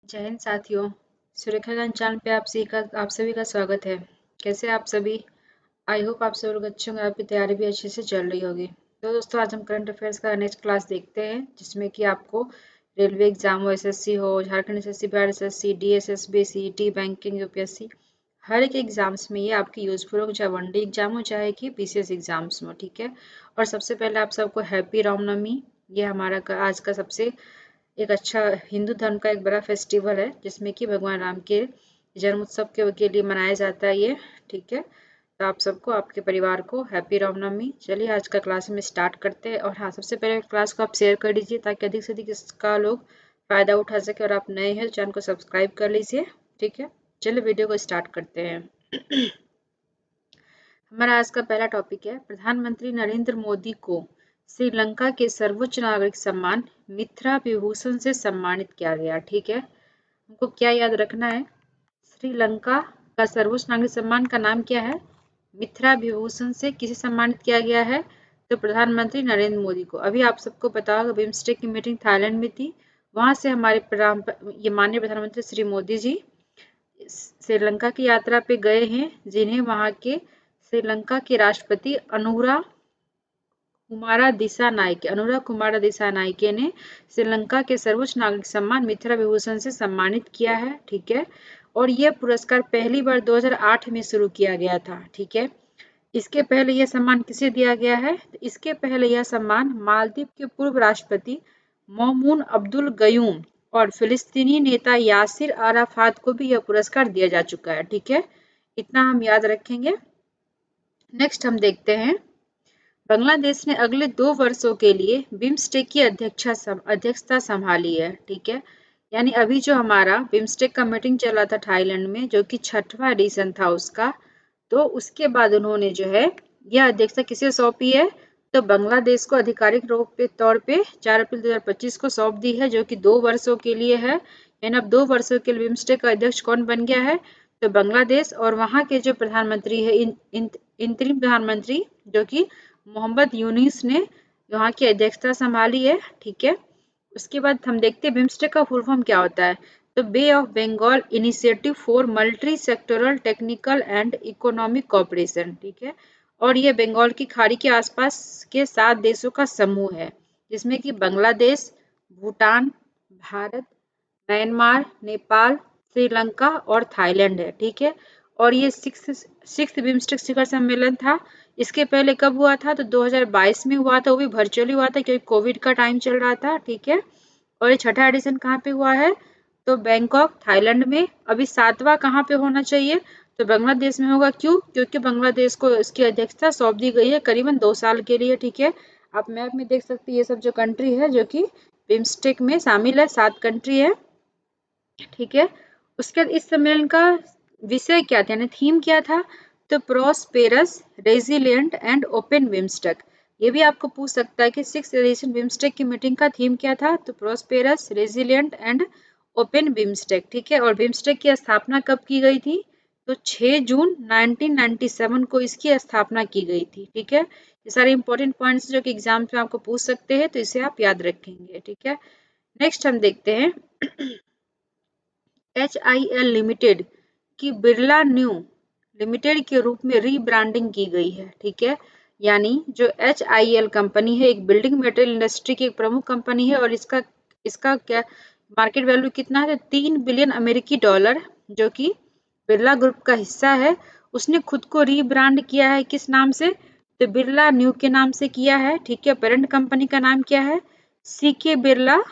जय हिंद साथियों। सुरेखा ज्ञान चैनल पे आप सभी का स्वागत है। कैसे आप सभी? आई होप आप सब लोग अच्छे होंगे, आपकी तैयारी भी अच्छे से चल रही होगी। तो दोस्तों, आज हम करंट अफेयर्स का नेक्स्ट क्लास देखते हैं, जिसमें कि आपको रेलवे एग्जाम हो, एसएससी हो, Jharkhand SSC, Bihar SSC, DSSB, CET, banking, UPSC, हर एक एग्जाम्स में ये आपकी यूजफुल हो, चाहे वनडे एग्जाम हो चाहे कि पीसीएस एग्जाम्स में, ठीक है। और सबसे पहले आप सबको हैप्पी रामनवमी। ये हमारा आज का सबसे एक अच्छा हिंदू धर्म का एक बड़ा फेस्टिवल है, जिसमें कि भगवान राम के जन्म उत्सव के लिए मनाया जाता है ये, ठीक है। तो आप सबको, आपके परिवार को हैप्पी रामनवमी। चलिए आज का क्लास में स्टार्ट करते हैं। और हाँ, सबसे पहले क्लास को आप शेयर कर दीजिए ताकि अधिक से अधिक इसका लोग फायदा उठा सके। और आप नए हैं तो चैनल को सब्सक्राइब कर लीजिए, ठीक है। चलिए वीडियो को स्टार्ट करते हैं। हमारा आज का पहला टॉपिक है, प्रधानमंत्री नरेंद्र मोदी को श्रीलंका के सर्वोच्च नागरिक सम्मान मिथ्रा विभूषण से सम्मानित किया गया, ठीक है। हमको क्या याद रखना है? श्रीलंका का सर्वोच्च नागरिक सम्मान का नाम क्या है? मिथ्रा विभूषण से किसे सम्मानित किया गया है? तो प्रधानमंत्री नरेंद्र मोदी को। अभी आप सबको पता होगा, बिम्स्टेक की मीटिंग थाईलैंड में थी। वहां से हमारे ये माननीय प्रधानमंत्री श्री मोदी जी श्रीलंका की यात्रा पे गए हैं, जिन्हें वहां के श्रीलंका के राष्ट्रपति अनुरा कुमारा दिसानायके ने श्रीलंका के सर्वोच्च नागरिक सम्मान मिथ्रा विभूषण से सम्मानित किया है, ठीक है। और यह पुरस्कार पहली बार 2008 में शुरू किया गया था, ठीक है। इसके पहले यह सम्मान किसे दिया गया है? तो इसके पहले यह सम्मान मालदीव के पूर्व राष्ट्रपति मौमून अब्दुल गयूम और फिलिस्तीनी नेता यासिर अराफात को भी यह पुरस्कार दिया जा चुका है, ठीक है। इतना हम याद रखेंगे। नेक्स्ट हम देखते हैं, बांग्लादेश ने अगले 2 वर्षों के लिए बिम्स्टेक की अध्यक्षता संभाली है, ठीक है। यानी अभी जो हमारा बिम्स्टेक का मीटिंग चला था थाईलैंड में, जो कि 6वां एडिशन था उसका, तो उसके बाद उन्होंने जो है यह अध्यक्षता किसे सौंपी है? तो बांग्लादेश को आधिकारिक रूप के तौर पे 4 अप्रैल 2025 को सौंप दी है, जो कि 2 वर्षों के लिए है। यानी अब 2 वर्षों के लिए बिम्स्टेक का अध्यक्ष कौन बन गया है? तो बांग्लादेश। और वहां के जो प्रधानमंत्री है, इंतरिम प्रधानमंत्री, जो कि मोहम्मद यूनिस ने यहाँ की अध्यक्षता संभाली है, ठीक है। उसके बाद हम देखते हैं बिम्स्टेक का फुल फॉर्म क्या होता है। तो Bay of Bengal initiative for multi sectoral technical and economic cooperation, ठीक है। और ये बंगाल की खाड़ी के आसपास के 7 देशों का समूह है, जिसमें कि बांग्लादेश, भूटान, भारत, म्यांमार, नेपाल, श्रीलंका और थाईलैंड है, ठीक है। और ये सिक्स्थ बिम्स्टेक शिखर सम्मेलन था। इसके पहले कब हुआ था? तो 2022 में हुआ था, वो भी वर्चुअली हुआ था क्योंकि कोविड का टाइम चल रहा था, ठीक है। और ये 6वां एडिशन कहाँ पे हुआ है? तो बैंकॉक, थाईलैंड में। अभी 7वां कहाँ पे होना चाहिए? तो बांग्लादेश में होगा। क्यों? क्योंकि बांग्लादेश को इसकी अध्यक्षता सौंप दी गई है करीबन 2 साल के लिए, ठीक है। आप मैप में देख सकते हैं, ये सब जो कंट्री है जो कि बिम्स्टेक में शामिल है, 7 कंट्री है, ठीक है। उसके बाद इस सम्मेलन का विषय क्या था, यानी थीम क्या था? तो prosperous, resilient and open BIMSTEC. ये भी आपको पूछ सकता है कि 6th एडिशन बिम्स्टेक की मीटिंग का थीम क्या था? तो prosperous, resilient and open BIMSTEC, ठीक है। और बिम्स्टेक की स्थापना कब की गई थी? तो 6 जून 1997 को इसकी स्थापना की गई थी, ठीक है। ये सारे इंपॉर्टेंट पॉइंट्स जो कि एग्जाम में आपको पूछ सकते हैं, तो इसे आप याद रखेंगे, ठीक है। नेक्स्ट हम देखते हैं, HIL लिमिटेड की बिरला न्यू लिमिटेड के रूप में रीब्रांडिंग की गई है, ठीक है। यानी जो HIL कंपनी है, एक बिल्डिंग मटेरियल इंडस्ट्री की एक प्रमुख कंपनी है, और इसका इसका क्या मार्केट वैल्यू कितना है? 3 बिलियन अमेरिकी डॉलर, जो कि बिरला ग्रुप का हिस्सा है। उसने खुद को रीब्रांड किया है, किस नाम से? तो बिरला न्यू के नाम से किया है, ठीक है। पेरेंट कंपनी का नाम क्या है? CK बिरला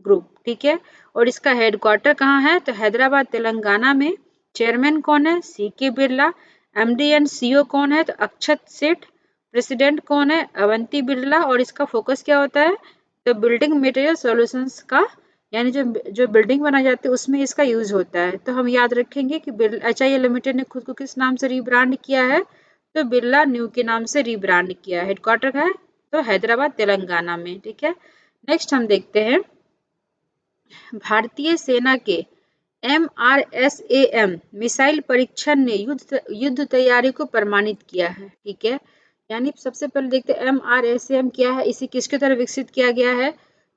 ग्रुप, ठीक है। और इसका हेडक्वार्टर कहाँ है? तो हैदराबाद, तेलंगाना में। चेयरमैन कौन है? CK Birla. MD and CEO कौन है? तो अक्षत सेठ। प्रेसिडेंट कौन है? अवंती बिरला। और इसका फोकस क्या होता है? तो बिल्डिंग मटेरियल सॉल्यूशंस का, यानी जो जो बिल्डिंग बनाई जाती है उसमें इसका यूज होता है। तो हम याद रखेंगे कि HIL लिमिटेड ने खुद को किस नाम से रीब्रांड किया है? तो बिरला न्यू के नाम से रीब्रांड किया है। हेडक्वार्टर है तो हैदराबाद, तेलंगाना में, ठीक है। नेक्स्ट हम देखते हैं, भारतीय सेना के MRSAM मिसाइल परीक्षण ने युद्ध तैयारी को प्रमाणित किया है, ठीक है। यानी सबसे पहले देखते हैं MRSAM क्या है, इसे किसके द्वारा विकसित किया गया है?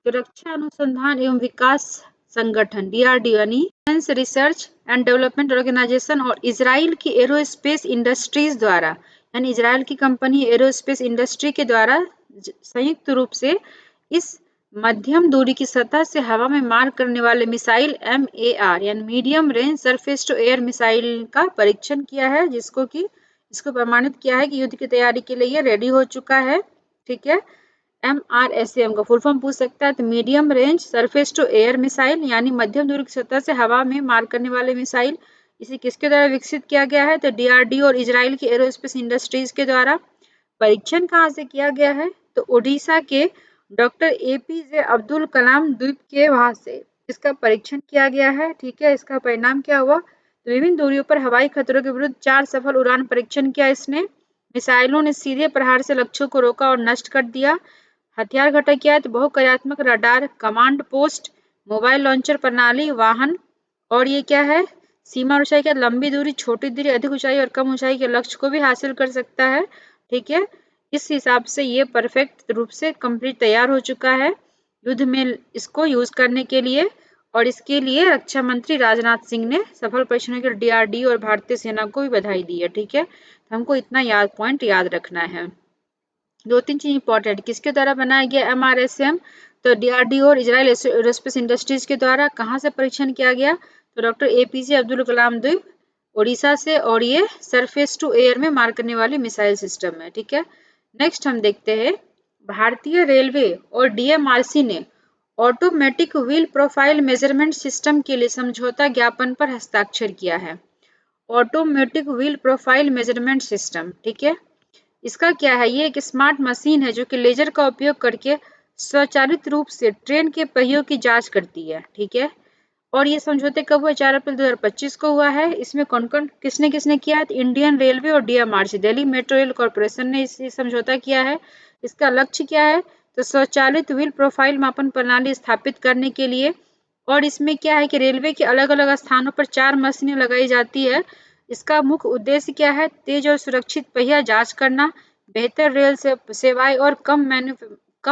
तो रक्षा अनुसंधान एवं विकास संगठन DRDO यानी defence research and development organisation और इजराइल की एरोस्पेस इंडस्ट्रीज द्वारा यानी इजराइल की कंपनी एरोस्पेस इंडस्ट्री के द्वारा संयुक्त रूप से इस मध्यम दूरी की सतह से हवा में मार करने वाले मिसाइल MAR यानी medium range surface to air missile का परीक्षण किया है, इसको प्रमाणित किया है कि युद्ध की तैयारी के लिए ये रेडी हो चुका है। ठीक है, MRSAM का फुल फॉर्म पूछ सकता है, तो medium range surface to air missile यानी मध्यम दूरी की सतह से हवा में मार करने वाले मिसाइल, इसे किसके द्वारा विकसित किया गया है, तो DRDO और इजराइल की एरोस्पेस इंडस्ट्रीज के द्वारा। परीक्षण कहाँ से किया गया है, तो ओडिशा के डॉक्टर APJ अब्दुल कलाम द्वीप के वहां से इसका परीक्षण किया गया है। ठीक है, इसका परिणाम क्या हुआ, तो विभिन्न दूरियों पर हवाई खतरों के विरुद्ध 4 सफल उड़ान परीक्षण किया इसने। मिसाइलों ने सीधे प्रहार से लक्ष्यों को रोका और नष्ट कर दिया। हथियार घटक क्या है, तो बहुक्रियात्मक radar, command post, mobile launcher प्रणाली, वाहन, और ये क्या है, सीमा ऊंचाई क्या, लंबी दूरी, छोटी दूरी, अधिक ऊंचाई और कम ऊंचाई के लक्ष्य को भी हासिल कर सकता है। ठीक है, इस हिसाब से ये परफेक्ट रूप से कंप्लीट तैयार हो चुका है युद्ध में इसको यूज करने के लिए। और इसके लिए रक्षा मंत्री राजनाथ सिंह ने सफल परीक्षणों के लिए DRDO और भारतीय सेना को भी बधाई दी है। ठीक है, तो हमको इतना पॉइंट याद रखना है। 2-3 चीज इंपॉर्टेंट, किसके द्वारा बनाया गया MRSAM, तो DRDO और इजराइल एरोस्पेस इंडस्ट्रीज के द्वारा। कहाँ से परीक्षण किया गया, तो डॉक्टर APJ अब्दुल कलाम द्वीप ओडिशा से, और ये सरफेस टू एयर में मार करने वाली मिसाइल सिस्टम है। ठीक है, नेक्स्ट हम देखते हैं, भारतीय रेलवे और DMRC ने automatic wheel profile measurement system के लिए समझौता ज्ञापन पर हस्ताक्षर किया है। Automatic wheel profile measurement system, ठीक है, इसका क्या है, ये एक स्मार्ट मशीन है जो कि लेजर का उपयोग करके स्वचालित रूप से ट्रेन के पहियों की जांच करती है। ठीक है, और ये समझौते कब हुआ, 4 अप्रैल 2025 को हुआ है। इसमें कौन कौन किसने किसने किया है, तो इंडियन रेलवे और DMRC Delhi metro rail corporation ने इस समझौता किया है। इसका लक्ष्य क्या है, तो स्वचालित व्हील प्रोफाइल मापन प्रणाली स्थापित करने के लिए। और इसमें क्या है कि रेलवे के अलग अलग स्थानों पर 4 मशीनें लगाई जाती है। इसका मुख्य उद्देश्य क्या है, तेज और सुरक्षित पहिया जांच करना, बेहतर रेल सेवाएं और कम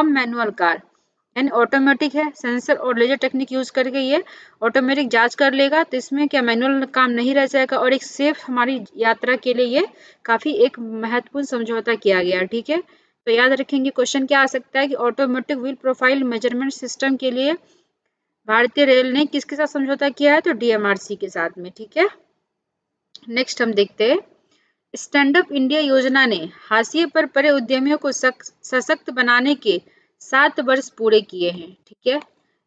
मैनुअल कार, यानी ऑटोमेटिक है, सेंसर और लेजर टेक्निक यूज करके ये ऑटोमेटिक जांच कर लेगा। तो इसमें क्या मैनुअल काम नहीं रह जाएगा, और एक सेफ हमारी यात्रा के लिए ये काफी एक महत्वपूर्ण समझौता किया गया। ठीक है, तो याद रखेंगे क्वेश्चन क्या आ सकता है कि automatic wheel profile measurement system के लिए भारतीय रेल ने किसके साथ समझौता किया है, तो DMRC के साथ में। ठीक है, नेक्स्ट हम देखते हैं, स्टैंड अप इंडिया योजना ने हाशिए पर पड़े उद्यमियों को सशक्त बनाने के 7 वर्ष पूरे किए हैं। ठीक है,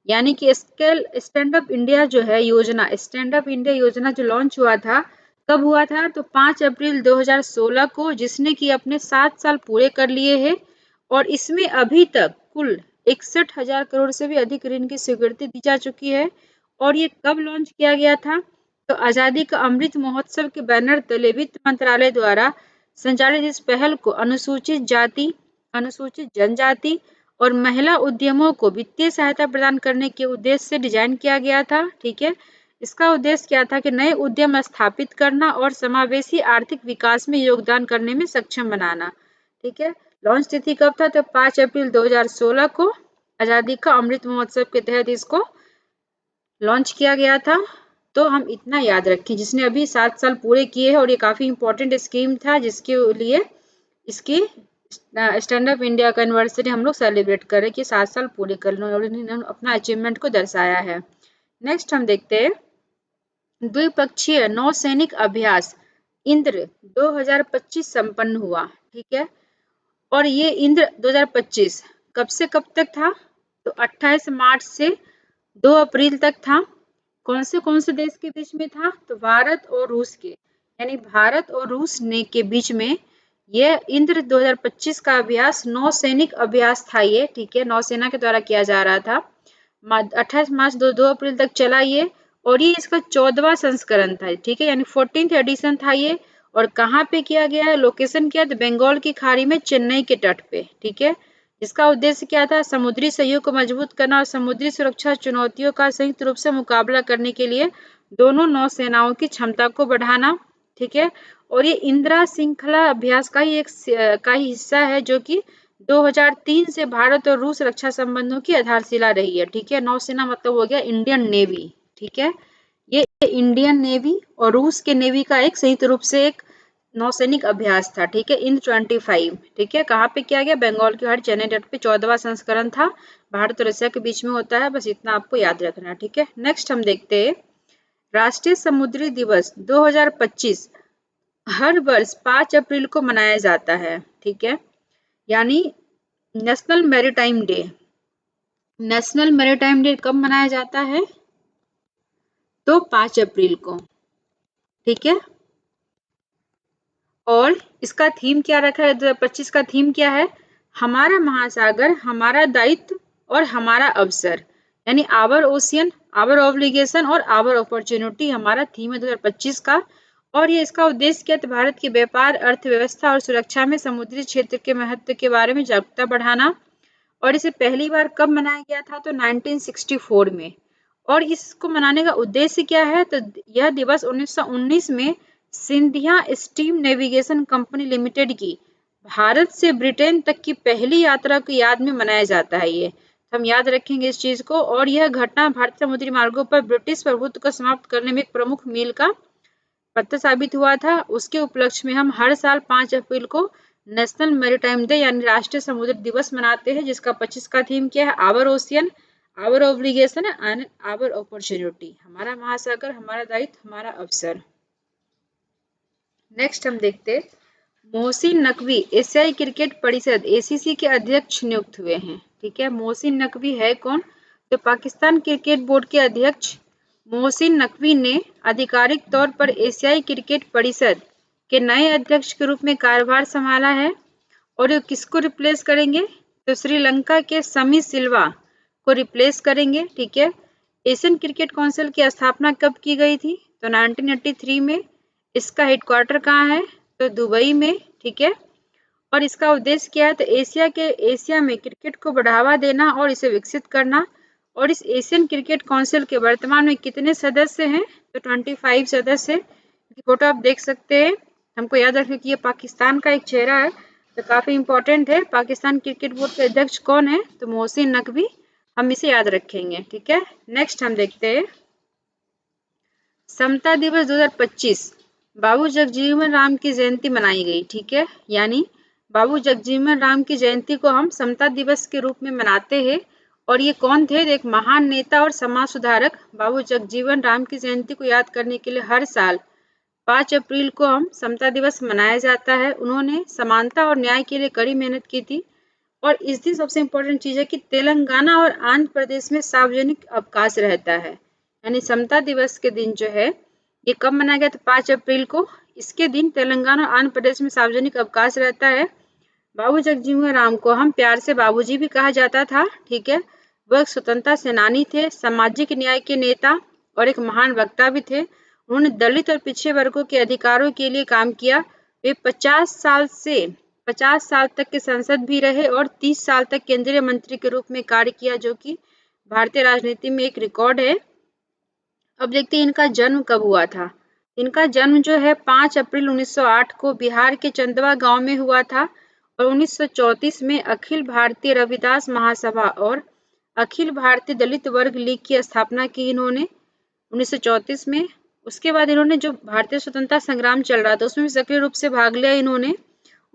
यानी कि स्टैंड अप इंडिया जो है योजना, स्टैंड अप इंडिया योजना जो लॉन्च हुआ था, कब हुआ था, तो 5 अप्रैल 2016 को, जिसने कि अपने 7 साल पूरे कर लिए हैं। और इसमें अभी तक कुल 61,000 करोड़ से भी अधिक ऋण की स्वीकृति दी जा चुकी है। और ये कब लॉन्च किया गया था, तो आजादी का अमृत महोत्सव के बैनर तले वित्त मंत्रालय द्वारा संचालित इस पहल को अनुसूचित जाति, अनुसूचित जनजाति और महिला उद्यमों को वित्तीय सहायता प्रदान करने के उद्देश्य से डिजाइन किया गया था। ठीक है, इसका उद्देश्य क्या था कि नए उद्यम स्थापित करना और समावेशी आर्थिक विकास में योगदान करने में सक्षम बनाना। ठीक है, लॉन्च तिथि कब था, तो 5 अप्रैल 2016 को आजादी का अमृत महोत्सव के तहत इसको लॉन्च किया गया था। तो हम इतना याद रखें, जिसने अभी 7 साल पूरे किए हैं, और ये काफी इंपॉर्टेंट स्कीम था जिसके लिए इसकी स्टैंड अप इंडिया का एनिवर्सरी हम लोग सेलिब्रेट कर रहे हैं कि 7 साल पूरे कर लो, और इन्होंने अपना अचीवमेंट को दर्शाया है। नेक्स्ट हम देखते हैं, द्विपक्षीय नौसैनिक अभ्यास इंद्र 2025 संपन्न हुआ। ठीक है, और ये इंद्र 2025 कब से कब तक था, तो 28 मार्च से 2 अप्रैल तक था। कौन से देश के बीच में था, तो भारत और रूस के, यानी भारत और रूस ने के बीच में ये इंद्र 2025 का अभ्यास नौसैनिक अभ्यास था ये। ठीक है, नौसेना के द्वारा किया जा रहा था। 28 मार्च 2 अप्रैल तक चला ये, और ये इसका 14वां संस्करण था। ठीक है, यानी 14th एडिशन था ये। और कहाँ पे किया गया है, लोकेशन क्या, तो बंगाल की खाड़ी में चेन्नई के तट पे। ठीक है, इसका उद्देश्य क्या था, समुद्री सहयोग को मजबूत करना और समुद्री सुरक्षा चुनौतियों का संयुक्त रूप से मुकाबला करने के लिए दोनों नौसेनाओं की क्षमता को बढ़ाना। ठीक है, और ये इंदिरा श्रृंखला अभ्यास का ही हिस्सा है, जो कि 2003 से भारत और रूस रक्षा संबंधों की आधारशिला रही है। ठीक है, नौसेना मतलब हो गया इंडियन नेवी। ठीक है, ये इंडियन नेवी और रूस के नेवी का एक संयुक्त रूप से एक नौसैनिक अभ्यास था। ठीक है, इंद्र 25। ठीक है, कहाँ पे किया गया? बंगाल के हर चेन्नई तट पे 14वां संस्करण था। भारत और रशिया के बीच में होता है, बस इतना आपको याद रखना है। ठीक है, नेक्स्ट हम देखते हैं राष्ट्रीय समुद्री दिवस 2025 हर वर्ष 5 अप्रैल को मनाया जाता है। ठीक है, यानी national maritime day. National maritime day कब मनाया जाता है? तो 5 अप्रैल को। ठीक है, और इसका थीम क्या रखा है? 2025 का थीम क्या है? हमारा महासागर, हमारा दायित्व और हमारा अवसर, यानी आवर ओशियन, आवर ऑब्लिगेशन और आवर अपॉर्चुनिटी हमारा थीम है 2025 का। और ये इसका उद्देश्य क्या है? भारत के व्यापार, अर्थव्यवस्था और सुरक्षा में समुद्री क्षेत्र के महत्व के बारे में जागरूकता बढ़ाना। और इसे पहली बार कब मनाया गया था? तो 1964 में। और इसको मनाने का उद्देश्य क्या है? तो यह दिवस 1919 में Scindia steam navigation company limited की भारत से ब्रिटेन तक की पहली यात्रा की याद में मनाया जाता है। ये हम याद रखेंगे इस चीज को। और यह घटना भारतीय समुद्री मार्गों पर ब्रिटिश प्रभुत्व को समाप्त करने में एक प्रमुख मील का पत्थर साबित हुआ था। उसके उपलक्ष्य में हम हर साल 5 अप्रैल को नेशनल मैरीटाइम डे यानी राष्ट्रीय समुद्र दिवस मनाते हैं, जिसका 25 का थीम क्या है? Our ocean, our obligation and our opportunity, हमारा महासागर, हमारा दायित्व, हमारा अवसर। नेक्स्ट हम देखते मोहसिन नकवी एशियाई क्रिकेट परिषद एसीसी के अध्यक्ष नियुक्त हुए हैं। ठीक है, मोहसिन नकवी है कौन? तो पाकिस्तान क्रिकेट बोर्ड के अध्यक्ष मोहसिन नकवी ने आधिकारिक तौर पर एशियाई क्रिकेट परिषद के नए अध्यक्ष के रूप में कार्यभार संभाला है। और ये किसको रिप्लेस करेंगे? तो श्रीलंका के समी सिल्वा को रिप्लेस करेंगे। ठीक है, एशियन क्रिकेट काउंसिल की स्थापना कब की गई थी? तो 1983 में। इसका हेडक्वार्टर कहाँ है? तो दुबई में। ठीक है, और इसका उद्देश्य क्या है? तो एशिया में क्रिकेट को बढ़ावा देना और इसे विकसित करना। और इस एशियन क्रिकेट काउंसिल के वर्तमान में कितने सदस्य हैं? तो 25 सदस्य। फोटो आप देख सकते हैं। हमको याद रखना कि ये पाकिस्तान का एक चेहरा है, तो काफी इंपॉर्टेंट है। पाकिस्तान क्रिकेट बोर्ड के अध्यक्ष कौन है? तो मोहसिन नकवी, हम इसे याद रखेंगे। ठीक है, नेक्स्ट हम देखते हैं समता दिवस 2025 बाबू जगजीवन राम की जयंती मनाई गई। ठीक है, यानी बाबू जगजीवन राम की जयंती को हम समता दिवस के रूप में मनाते हैं। और ये कौन थे? एक महान नेता और समाज सुधारक। बाबू जगजीवन राम की जयंती को याद करने के लिए हर साल 5 अप्रैल को हम समता दिवस मनाया जाता है। उन्होंने समानता और न्याय के लिए कड़ी मेहनत की थी। और इस दिन सबसे इम्पोर्टेंट चीज है कि तेलंगाना और आंध्र प्रदेश में सार्वजनिक अवकाश रहता है। यानी समता दिवस के दिन जो है ये कब मनाया गया? तो 5 अप्रैल को। इसके दिन तेलंगाना और आंध्र प्रदेश में सार्वजनिक अवकाश रहता है। बाबू जगजीवन राम को हम प्यार से बाबूजी भी कहा जाता था। ठीक है, वह स्वतंत्रता सेनानी थे, सामाजिक न्याय के नेता और एक महान वक्ता भी थे। उन्होंने दलित और पिछड़े वर्गों के अधिकारों के लिए काम किया। वे 50 साल तक के सांसद भी रहे और 30 साल तक केंद्रीय मंत्री के रूप में कार्य किया, जो कि भारतीय राजनीति में एक रिकॉर्ड है। अब देखते हैं इनका जन्म कब हुआ था। इनका जन्म जो है 5 अप्रैल 1908 को बिहार के चंदवा गांव में हुआ था। और 1934 में अखिल भारतीय रविदास महासभा और अखिल भारतीय दलित वर्ग लीग की स्थापना की इन्होंने 1934 में। उसके बाद इन्होंने जो भारतीय स्वतंत्रता संग्राम चल रहा था उसमें भी सक्रिय रूप से भाग लिया इन्होंने।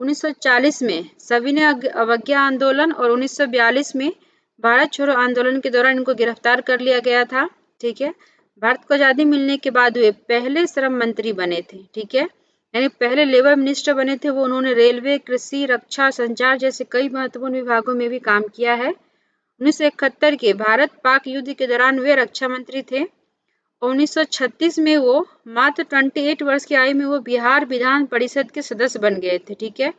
1940 में सविनय अवज्ञा आंदोलन और 1942 में भारत छोड़ो आंदोलन के दौरान इनको गिरफ्तार कर लिया गया था। ठीक है, भारत को आजादी मिलने के बाद वे पहले श्रम मंत्री बने थे। ठीक है, यानी पहले लेबर मिनिस्टर बने थे वो। उन्होंने रेलवे, कृषि, रक्षा, संचार जैसे कई महत्वपूर्ण विभागों में भी काम किया है। 1971 के भारत पाक युद्ध के दौरान वे रक्षा मंत्री थे। 1936 में वो मात्र 28 वर्ष की आयु में वो बिहार विधान परिषद के सदस्य बन गए थे। ठीक है,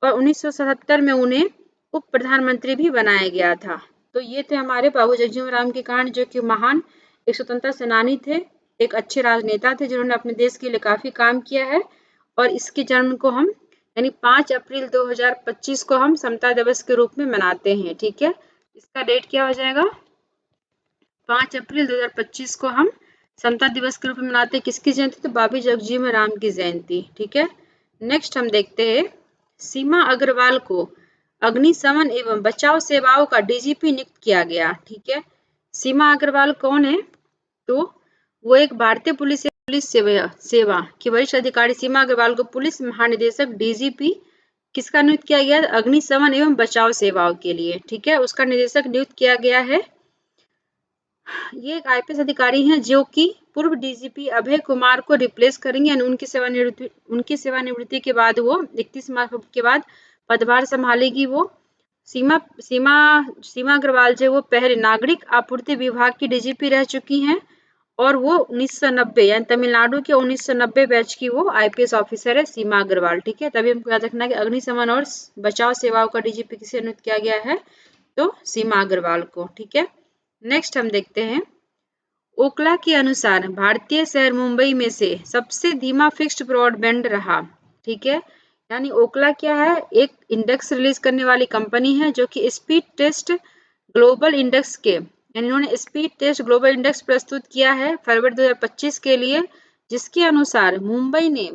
और 1977 में उन्हें उप प्रधानमंत्री भी बनाया गया था। तो ये थे हमारे बाबू जगजीवन राम की कहानी, जो कि महान एक स्वतंत्रता सेनानी थे, एक अच्छे राजनेता थे जिन्होंने अपने देश के लिए काफी काम किया है। और इसके जन्म को हम यानी 5 अप्रैल 2025 को हम समता दिवस के रूप में मनाते हैं। ठीक है, इसका डेट क्या हो जाएगा? 5 अप्रैल 2025 को हम समता दिवस के रूप में मनाते हैं। किसकी जयंती? तो बाबू जगजीवन राम की जयंती। ठीक है, नेक्स्ट हम देखते हैं सीमा अग्रवाल को अग्निशमन एवं बचाव सेवाओं का डीजीपी नियुक्त किया गया। ठीक है, सीमा अग्रवाल कौन है? तो वो एक भारतीय पुलिस सेवा की वरिष्ठ अधिकारी सीमा अग्रवाल को पुलिस महानिदेशक डीजीपी किसका नियुक्त किया गया? अग्निशमन एवं बचाव सेवाओं के लिए। ठीक है, उसका निदेशक नियुक्त किया गया है। ये एक आईपीएस अधिकारी हैं जो कि पूर्व डीजीपी अभय कुमार को रिप्लेस करेंगे। उनकी सेवानिवृत्ति के बाद वो 31 मार्च के बाद पदभार संभालेगी। वो सीमा अग्रवाल जो वो पहले नागरिक आपूर्ति विभाग की डीजीपी रह चुकी हैं और वो 1990 यानी तमिलनाडु के 1990 बैच की वो आईपीएस ऑफिसर है सीमा अग्रवाल। ठीक है, तभी हमको याद रखना है कि अग्निशमन और बचाव सेवाओं का डीजीपी किसे नियुक्त किया गया है? तो सीमा अग्रवाल को। ठीक है, नेक्स्ट हम देखते हैं, ओकला के अनुसार भारतीय शहर मुंबई में से सबसे धीमा फिक्स्ड ब्रॉडबैंड रहा। ठीक है, यानी ओकला क्या है? एक इंडेक्स रिलीज करने वाली कंपनी है जो कि स्पीड टेस्ट ग्लोबल इंडेक्स के यानी इन्होंने स्पीड टेस्ट ग्लोबल इंडेक्स प्रस्तुत किया है फरवरी 2025 के लिए, जिसके अनुसार मुंबई ने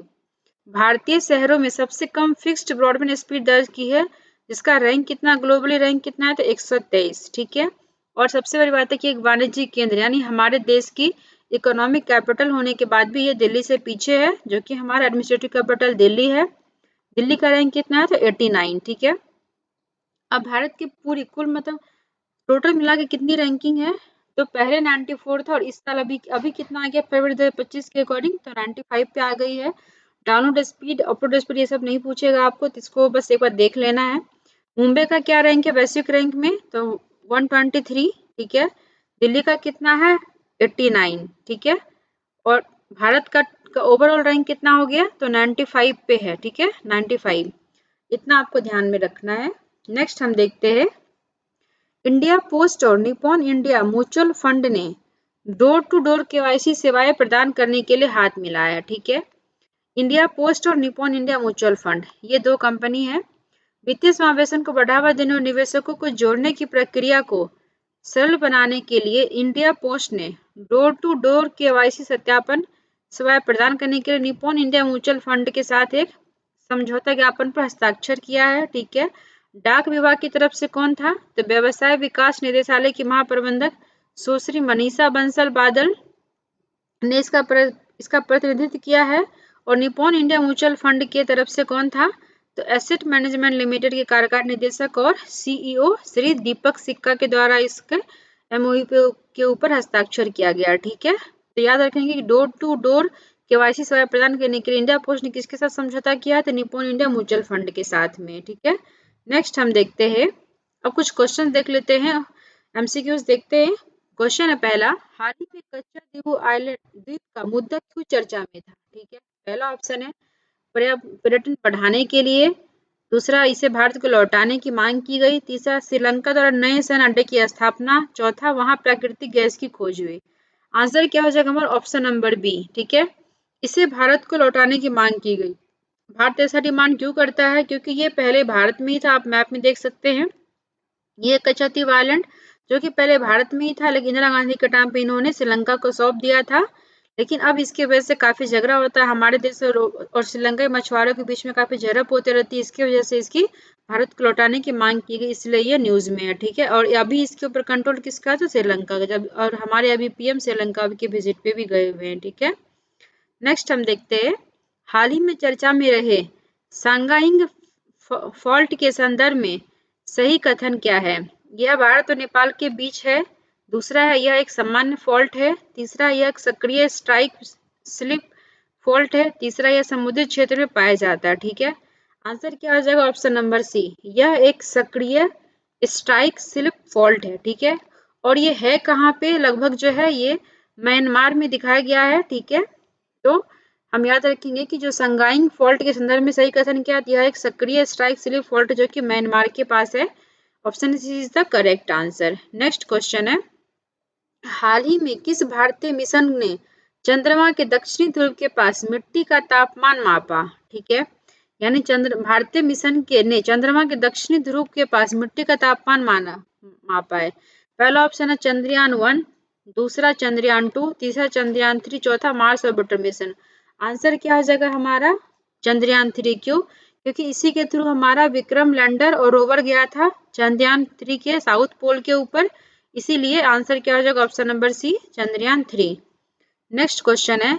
भारतीय शहरों में सबसे कम फिक्स्ड ब्रॉडबैंड स्पीड दर्ज की है, जिसका रैंक कितना, ग्लोबली रैंक कितना है? तो 123। ठीक है, और सबसे बड़ी बात है कि एक वाणिज्यिक केंद्र यानी हमारे देश की इकोनॉमिक कैपिटल होने के बाद भी ये दिल्ली से पीछे है, जो कि हमारा एडमिनिस्ट्रेटिव कैपिटल दिल्ली है। दिल्ली का रैंक कितना है? तो 89। ठीक है, अब भारत की पूरी कुल मतलब टोटल मिला के कितनी रैंकिंग है? तो पहले 94 था और इस साल अभी कितना आ गया फरवरी 2025 के अकॉर्डिंग? तो 95 पे आ गई है। डाउनलोड स्पीड, अपलोड स्पीड ये सब नहीं पूछेगा आपको, तो इसको बस एक बार देख लेना है। मुंबई का क्या रैंक है वैश्विक रैंक में? तो 123। ठीक है, दिल्ली का कितना है? 89। ठीक है, और भारत का ओवरऑल रैंक कितना हो गया? तो 95 पे है। ठीक है, 95, इतना आपको ध्यान में रखना है। नेक्स्ट हम देखते हैं, इंडिया पोस्ट और निपॉन इंडिया म्यूचुअल फंड ने डोर टू डोर केवाईसी सेवाएं प्रदान करने के लिए हाथ मिलाया। ठीक है, इंडिया पोस्ट और निपॉन इंडिया म्यूचुअल फंड ये दो कंपनी है। वित्तीय समावेशन को बढ़ावा देने और निवेशकों को जोड़ने की प्रक्रिया को सरल बनाने के लिए इंडिया पोस्ट ने डोर टू डोर केवाईसी सत्यापन सेवाएं प्रदान करने के लिए निपॉन इंडिया म्यूचुअल फंड के साथ एक समझौता ज्ञापन पर हस्ताक्षर किया है। ठीक है, डाक विभाग की तरफ से कौन था? तो व्यवसाय विकास निदेशालय की महाप्रबंधक सुश्री मनीषा बंसल बादल ने इसका प्रतिनिधित्व किया है। और निपॉन इंडिया म्यूचुअल फंड के तरफ से कौन था? तो एसेट मैनेजमेंट लिमिटेड के कार्यकारी निदेशक और सीईओ श्री दीपक सिक्का के द्वारा इसके एमओयू के ऊपर हस्ताक्षर किया गया। ठीक है, तो याद रखेंगे कि डोर टू डोर केवाईसी सेवाएं प्रदान करने के लिए इंडिया पोस्ट ने किसके साथ समझौता किया? तो निपॉन इंडिया म्यूचुअल फंड के साथ में। ठीक है, नेक्स्ट हम देखते हैं, अब कुछ क्वेश्चन देख लेते हैं, एमसीक्यूज देखते हैं। क्वेश्चन है पहला, हाल ही में कच्चा द्वीप आइलैंड द्वीप का मुद्दा क्यों चर्चा में था? ठीक है, पहला ऑप्शन है पर्यटन बढ़ाने के लिए, दूसरा इसे भारत को लौटाने की मांग की गई, तीसरा श्रीलंका द्वारा नए सैन्य अड्डे की स्थापना, चौथा वहां प्राकृतिक गैस की खोज हुई। आंसर क्या हो जाएगा हमारा? Option number B. ठीक है, इसे भारत को लौटाने की मांग की गई। भारत ऐसा डिमांड क्यों करता है? क्योंकि ये पहले भारत में ही था, आप मैप में देख सकते हैं। ये कच्चा द्वीप आइलैंड जो कि पहले भारत में ही था, लेकिन इंदिरा गांधी के टाइम पे इन्होंने श्रीलंका को सौंप दिया था। लेकिन अब इसकी वजह से काफी झगड़ा होता है हमारे देश और श्रीलंका मछुआरों के बीच में, काफी झड़प होती रहती है। इसकी वजह से इसकी भारत को लौटाने की मांग की गई, इसलिए ये न्यूज में है। ठीक है, और अभी इसके ऊपर कंट्रोल किसका है? तो श्रीलंका का। जब और हमारे अभी पीएम श्रीलंका के विजिट पे भी गए हुए हैं। ठीक है, नेक्स्ट हम देखते हैं, हाल ही में चर्चा में रहे सांगाइंग फॉल्ट के संदर्भ में सही कथन क्या है? यह भारत और नेपाल के बीच है, दूसरा है यह एक सामान्य फॉल्ट है, तीसरा यह एक सक्रिय स्ट्राइक स्लिप फॉल्ट है, तीसरा यह समुद्री क्षेत्र में पाया जाता है। ठीक है, आंसर क्या हो जाएगा? ऑप्शन नंबर सी, यह एक सक्रिय स्ट्राइक स्लिप फॉल्ट है। ठीक है, और ये है कहाँ पे? लगभग जो है ये म्यांमार में दिखाया गया है। ठीक है, तो हम याद रखेंगे कि जो संगाइंग फॉल्ट के संदर्भ में सही कथन क्या है? एक सक्रिय स्ट्राइक स्लिप फॉल्ट जो कि म्यांमार के पास है। Option C is the correct answer. Next question है, हाल ही में किस भारतीय मिशन ने चंद्रमा के दक्षिणी ध्रुव के पास मिट्टी का तापमान मापा? ठीक है, यानी भारतीय मिशन ने चंद्रमा के दक्षिणी ध्रुव के पास मिट्टी का तापमान मापा है। पहला ऑप्शन है चंद्रयान 1, दूसरा चंद्रयान 2, तीसरा चंद्रयान 3, चौथा मार्स ऑर्बिटर मिशन। आंसर क्या हो जाएगा हमारा? चंद्रयान 3। क्यों? क्योंकि इसी के थ्रू हमारा विक्रम लैंडर और रोवर गया था चंद्रयान 3 के साउथ पोल के ऊपर, इसीलिए आंसर क्या हो जाएगा option number C, Chandrayaan 3। Next question है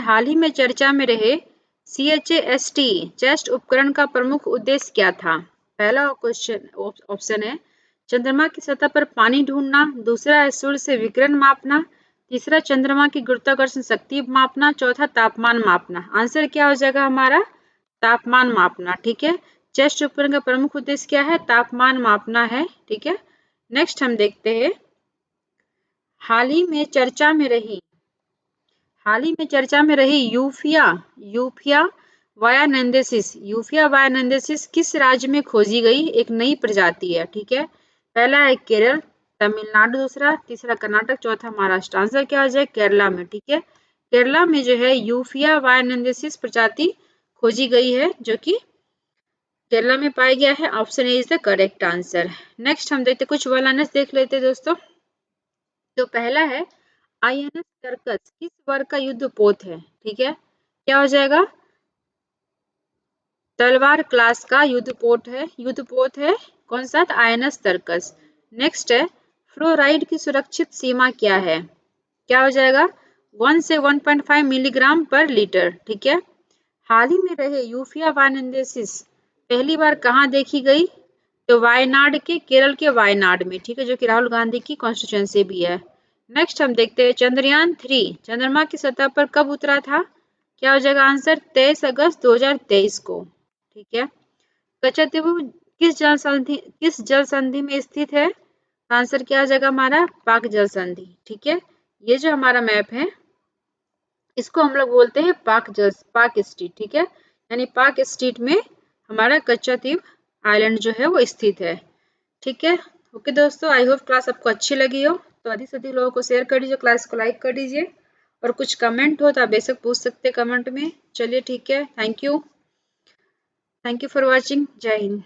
हाल ही में चर्चा में रहे CHAST चेस्ट उपकरण का प्रमुख उद्देश्य क्या था। पहला क्वेश्चन ऑप्शन है चंद्रमा की सतह पर पानी ढूंढना, दूसरा है सूर्य से विकिरण मापना, तीसरा चंद्रमा की गुरुत्वाकर्षण शक्ति मापना, चौथा तापमान मापना। आंसर क्या हो जाएगा हमारा, तापमान मापना। ठीक है, चेस्ट उपकरण का प्रमुख उद्देश्य क्या है, तापमान मापना है। ठीक है, नेक्स्ट हम देखते हैं हाल ही में चर्चा में रही यूफिया वायानंदेसिस किस राज्य में खोजी गई एक नई प्रजाति है। ठीक है, पहला है केरल, तमिलनाडु दूसरा, तीसरा कर्नाटक, चौथा महाराष्ट्र। आंसर क्या हो जाए, केरला में। ठीक है, केरला में जो है यूफिया वायानंदेसिस प्रजाति खोजी गई है जो कि केरला में पाया गया है। Option A is the correct answer. Next हम देखते कुछ वर्ल्ड देख लेते हैं दोस्तों। तो पहला है INS टर्कस किस वर्ग का युद्धपोत है। ठीक है, क्या हो जाएगा, तलवार क्लास का युद्धपोत है कौन सा, INS टर्कस। नेक्स्ट है फ्लोराइड की सुरक्षित सीमा क्या है, क्या हो जाएगा, 1 से 1.5 मिलीग्राम पर लीटर। ठीक है, हाल ही में रहे यूफिया वायनाडेसिस पहली बार कहाँ देखी गई, तो वायनाड के, केरल के वायनाड में। ठीक है, जो कि राहुल गांधी की कॉन्स्टिट्यूएंसी भी है। नेक्स्ट हम देखते हैं चंद्रयान 3 चंद्रमा की सतह पर कब उतरा था, क्या हो जाएगा आंसर, 23 अगस्त 2023 को। ठीक है, कचतुब किस जल संधि में स्थित है, आंसर क्या हो जाएगा हमारा, पाक जल संधि। ठीक है, ये जो हमारा मैप है इसको हम लोग बोलते हैं पाक स्ट्रीट। ठीक है, यानी पाक स्ट्रीट में हमारा कच्चातीव आइलैंड जो है वो स्थित है। ठीक है, ओके दोस्तों, आई होप क्लास आपको अच्छी लगी हो, तो अधिक से अधिक लोगों को शेयर कर दीजिए, क्लास को लाइक कर दीजिए, और कुछ कमेंट हो तो आप बेशक पूछ सकते हैं कमेंट में। चलिए ठीक है, थैंक यू फॉर वॉचिंग, जय हिंद।